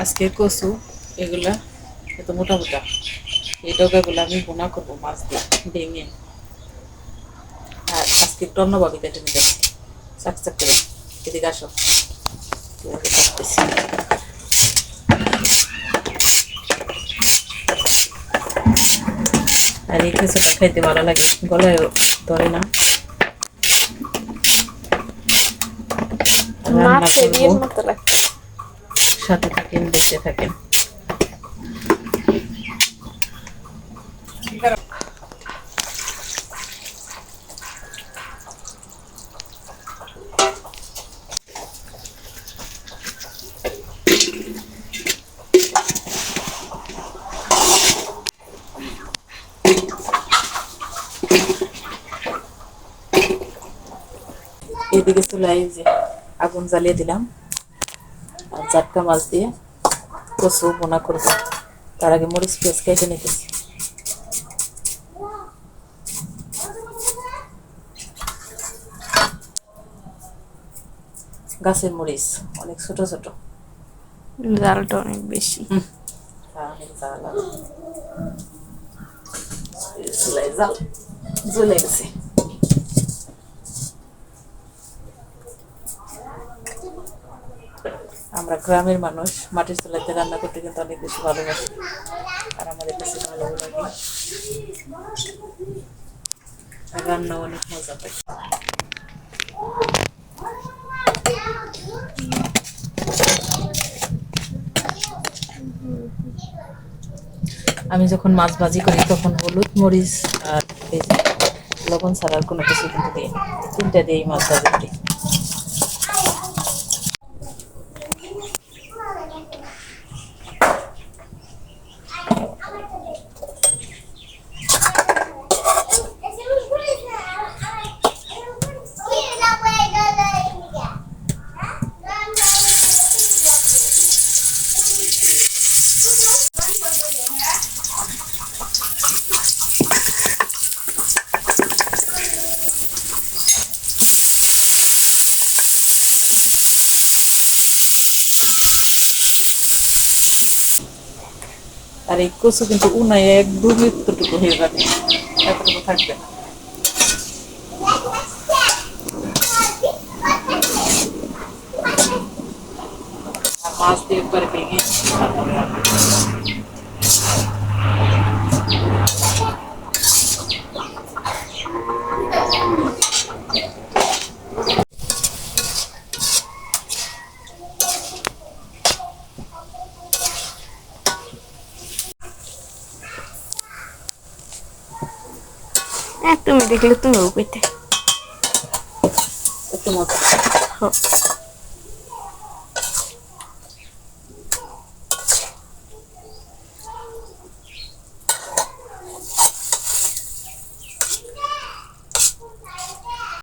আজকে কচু এগুলা এত মোটা মোটা এই ডগাগুলো আমি বোনা করবো মাছ দিয়ে ভেঙে। আর আজকে একটু অন্যভাবে কেটে নিতে চাক চাক করে। এদিকে আসো, কাটতেছি। আর এই কচুটা খাইতে ভালো লাগে, গলায় ধরে না। রান্না করবো, সাথে থাকেন, দেখতে থাকেন। এদিকে চুলায় যে আগুন জ্বালিয়ে দিলাম, আর জাটকা মাছ দিয়ে কচু বোনা করবো। তার আগে মরিচ পেঁয়াজ কেটে নিতেছি। গাছের মরিচ অনেক ছোট ছোট, জালটা অনেক বেশি। অনেক জাল চুলায় জাল জ্বলে গেছে। আমরা গ্রামের মানুষ, মাটির চুলাতে রান্না করতে কিন্তু অনেক বেশি ভালোবাসি, আর আমাদের কাছে ভালো লাগে। আর রান্না অনেক মজা পাই। আমি যখন মাছ ভাজি করি তখন হলুদ মরিচ আর লবণ ছাড়া আর কোনো কিছু কিন্তু দিই, তিনটা দিয়েই মাছ ভাজি করি। আর এই কচু কিন্তু উনায় একদম এতটুকু হয়ে যাবে, এতটুকু থাকবে না। আর মাছ দিয়ে একবারে ভেঙে তুমি দেখলে তুমিও পেতে একটু মজা।